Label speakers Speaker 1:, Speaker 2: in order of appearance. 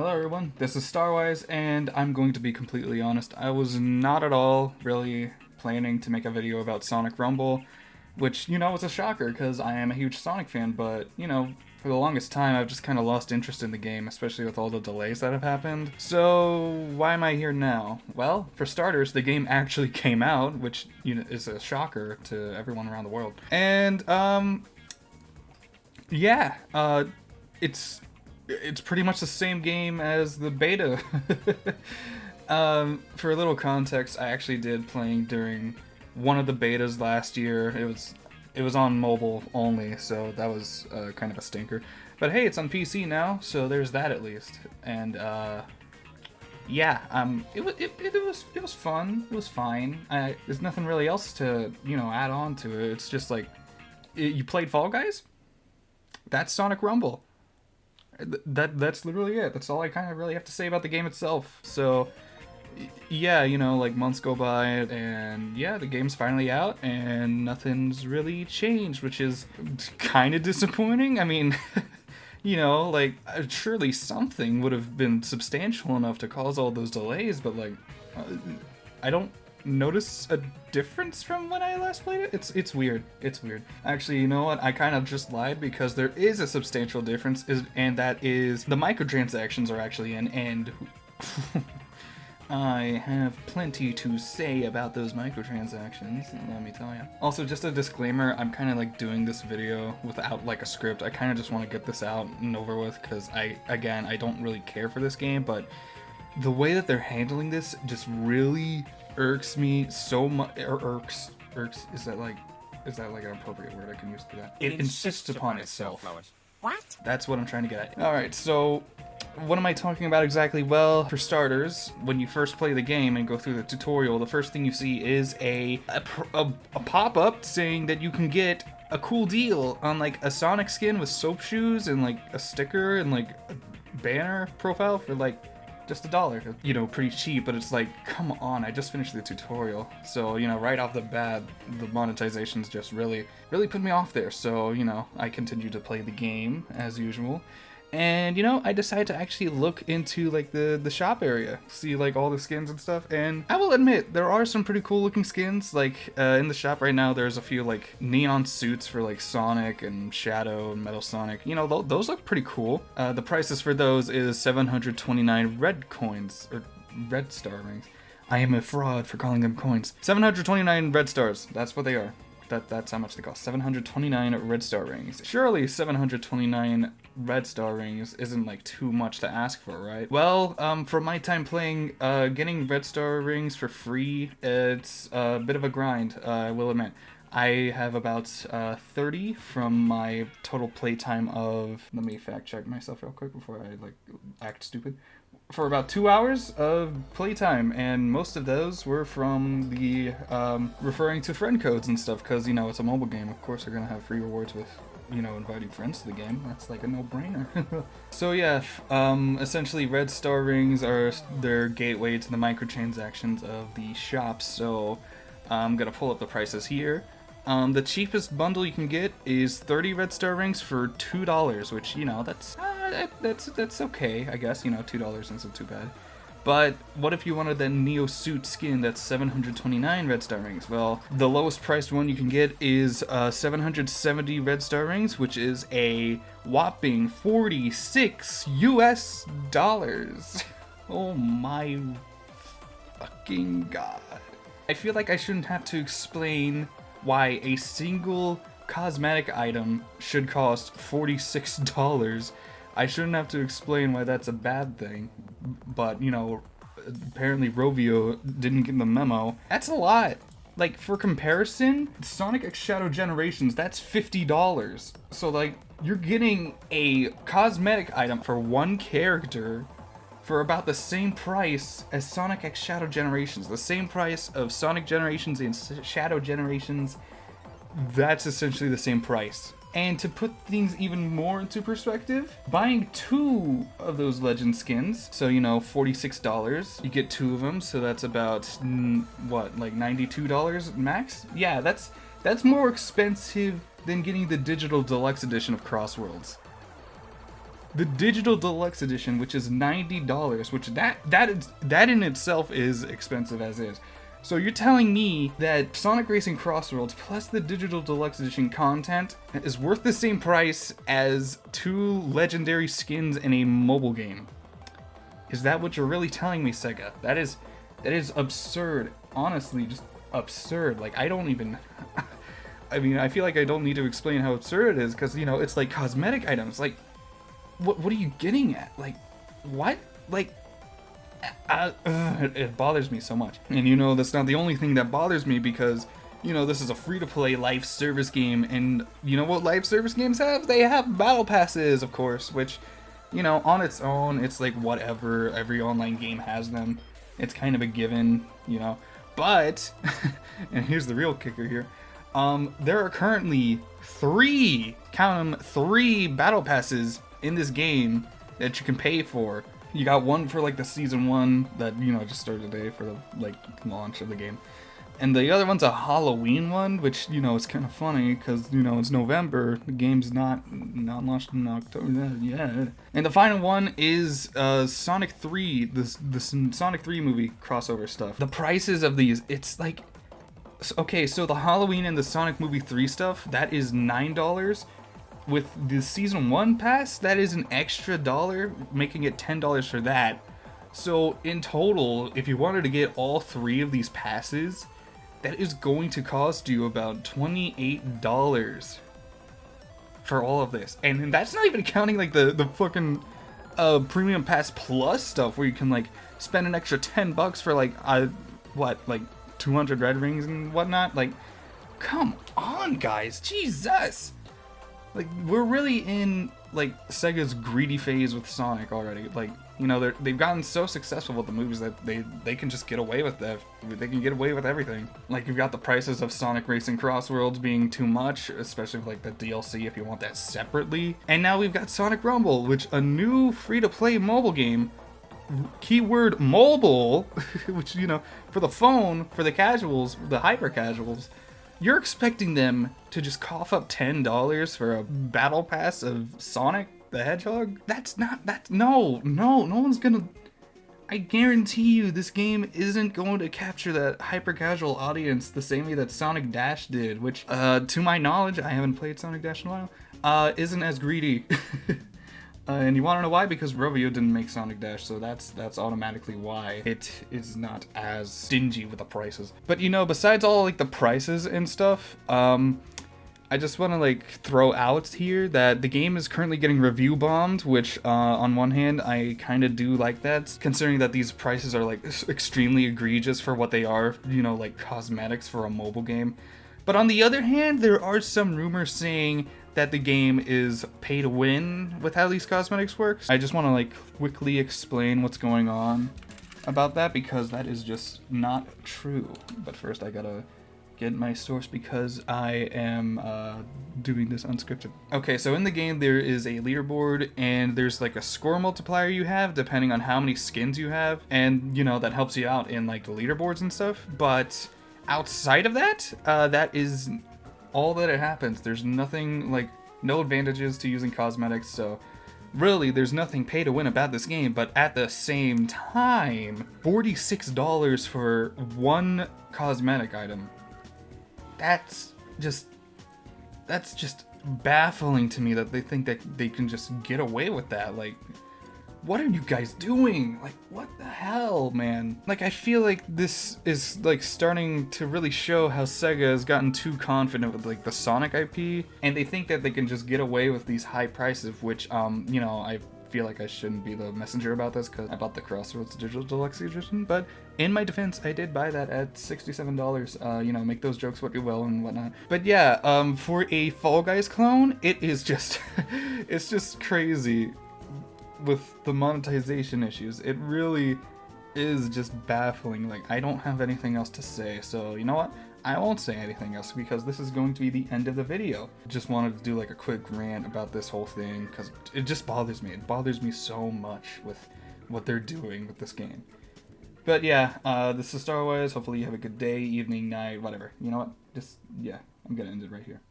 Speaker 1: Hello everyone, this is Starwise, and I'm going to be completely honest, I was not at all really planning to make a video about Sonic Rumble, which, was a shocker because I am a huge Sonic fan, but, for the longest time I've just kind of lost interest in the game, especially with all the delays that have happened. So, why am I here now? Well, for starters, the game actually came out, which, is a shocker to everyone around the world. And, yeah, it's pretty much the same game as the beta. For a little context, I actually did playing during one of the betas last year. It was on mobile only, so that was kind of a stinker. But hey, it's on PC now, so there's that at least. And yeah, it was fun. It was fine. There's nothing really else to add on to it. It's just like you played Fall Guys. That's Sonic Rumble. That's literally it. That's all I kind of really have to say about the game itself. So, yeah, like months go by, and yeah, the game's finally out, and nothing's really changed, which is kind of disappointing. I mean, like, surely something would have been substantial enough to cause all those delays, but, like, I don't notice a difference from when I last played it. It's weird. It's weird. Actually, you know what? I kind of just lied because there is a substantial difference, and that is the microtransactions are actually in, and I have plenty to say about those microtransactions, let me tell you. Also, just a disclaimer, I'm kind of like doing this video without like a script. I kind of just want to get this out and over with because I don't really care for this game, but the way that they're handling this just really irks me so much. Irks. Is that like an appropriate word I can use for that? It insists upon itself.
Speaker 2: What?
Speaker 1: That's what I'm trying to get at. Alright, so what am I talking about exactly? Well, for starters, when you first play the game and go through the tutorial, the first thing you see is a pop-up saying that you can get a cool deal on like a Sonic skin with soap shoes and like a sticker and like a banner profile for like just $1. Pretty cheap, but it's like, come on, I just finished the tutorial. So, right off the bat, the monetizations just really put me off there. So, I continue to play the game as usual. And, I decided to actually look into, like, the shop area, see, like, all the skins and stuff, and I will admit, there are some pretty cool looking skins. Like, in the shop right now, there's a few, like, neon suits for, like, Sonic and Shadow and Metal Sonic. Those look pretty cool. The prices for those is 729 red coins, or red star rings. I am a fraud for calling them coins. 729 red stars, that's what they are. That's how much they cost. 729 red star rings. Surely 729 red star rings isn't like too much to ask for, right? Well, for my time playing, getting red star rings for free, it's a bit of a grind, I will admit. I have about 30 from my total playtime of, let me fact check myself real quick before I like act stupid. For about 2 hours of playtime, and most of those were from the referring to friend codes and stuff, because it's a mobile game. Of course, they're gonna have free rewards with inviting friends to the game. That's like a no-brainer. So yeah, essentially red star rings are their gateway to the microtransactions of the shops. So I'm gonna pull up the prices here. The cheapest bundle you can get is 30 red star rings for $2, which, that's okay, I guess, $2 isn't too bad. But what if you wanted that Neo suit skin that's 729 red star rings? Well, the lowest priced one you can get is 770 red star rings, which is a whopping $46 US. Oh my fucking god. I feel like I shouldn't have to explain why a single cosmetic item should cost $46. I shouldn't have to explain why that's a bad thing, but, apparently Rovio didn't get the memo. That's a lot. Like, for comparison, Sonic X Shadow Generations, that's $50. So, like, you're getting a cosmetic item for one character for about the same price as Sonic X Shadow Generations. The same price of Sonic Generations and Shadow Generations. That's essentially the same price. And to put things even more into perspective, buying 2 of those legend skins, so $46, you get 2 of them, so that's about, what, like $92 max? Yeah, that's more expensive than getting the digital deluxe edition of Crossworlds. the digital deluxe edition, which is $90, which that in itself is expensive as is. So you're telling me that Sonic Racing Crossworlds plus the digital deluxe edition content is worth the same price as 2 legendary skins in a mobile game? Is that what you're really telling me, Sega? That is absurd. Honestly, just absurd. Like, I don't even... I mean, I feel like I don't need to explain how absurd it is, because, you know, it's like cosmetic items. Like, what are you getting at? Like, what? Like... it bothers me so much. And you know, that's not the only thing that bothers me, because, you know, this is a free-to-play live service game, and you know what live service games have? They have battle passes, of course, which, you know, on its own, it's like whatever, every online game has them. It's kind of a given, you know. But, and here's the real kicker here, there are currently 3, count them, 3 battle passes in this game that you can pay for. You got one for like the season 1 that, you know, just started today for the like launch of the game. And the other one's a Halloween one, which, you know, is kind of funny because, you know, it's November. The game's not launched in October yet. And the final one is Sonic 3, the Sonic 3 movie crossover stuff. The prices of these, it's like, okay, so the Halloween and the Sonic movie 3 stuff, that is $9. With the season 1 pass, that is an extra $1, making it $10 for that. So in total, if you wanted to get all 3 of these passes, that is going to cost you about $28 for all of this. And that's not even counting like the fucking premium pass plus stuff, where you can like spend an extra $10 for like like 200 red rings and whatnot. Like, come on, guys, Jesus. Like, we're really in, like, Sega's greedy phase with Sonic already. Like, you know, they've gotten so successful with the movies that they can just get away with that. They can get away with everything. Like, you've got the prices of Sonic Racing Crossworlds being too much, especially with, like, the DLC if you want that separately. And now we've got Sonic Rumble, which a new free-to-play mobile game, keyword mobile, which, you know, for the phone, for the casuals, the hyper-casuals, you're expecting them to just cough up $10 for a battle pass of Sonic the Hedgehog? No one's gonna... I guarantee you this game isn't going to capture that hyper-casual audience the same way that Sonic Dash did, which, to my knowledge, I haven't played Sonic Dash in a while, isn't as greedy. And you want to know why? Because Rovio didn't make Sonic Dash, so that's automatically why it is not as stingy with the prices. But you know, besides all like the prices and stuff, I just want to like throw out here that the game is currently getting review bombed, which on one hand I kind of do like that, considering that these prices are like extremely egregious for what they are, you know, like cosmetics for a mobile game. But on the other hand, there are some rumors saying that the game is pay to win with how these cosmetics work. I just want to like quickly explain what's going on about that, because that is just not true. But first I gotta get my source because I am doing this unscripted. Okay, so in the game there is a leaderboard, and there's like a score multiplier you have depending on how many skins you have, and you know, that helps you out in like the leaderboards and stuff. But outside of that, that is all that it happens. There's nothing, like, no advantages to using cosmetics, so really there's nothing pay to win about this game. But at the same time, $46 for one cosmetic item, that's just baffling to me that they think that they can just get away with that. Like, what are you guys doing? Like, what the hell, man? Like, I feel like this is, like, starting to really show how Sega has gotten too confident with, like, the Sonic IP, and they think that they can just get away with these high prices, which, you know, I feel like I shouldn't be the messenger about this, because I bought the Crossroads Digital Deluxe Edition, but in my defense, I did buy that at $67, you know, make those jokes what you will and whatnot. But yeah, for a Fall Guys clone, it is just, it's just crazy. With the monetization issues, it really is just baffling. Like, I don't have anything else to say, so you know what? I won't say anything else, because this is going to be the end of the video. Just wanted to do like a quick rant about this whole thing, because it just bothers me. It bothers me so much with what they're doing with this game. But yeah, this is Star Wars. Hopefully you have a good day, evening, night, whatever. You know what? Just, yeah, I'm gonna end it right here.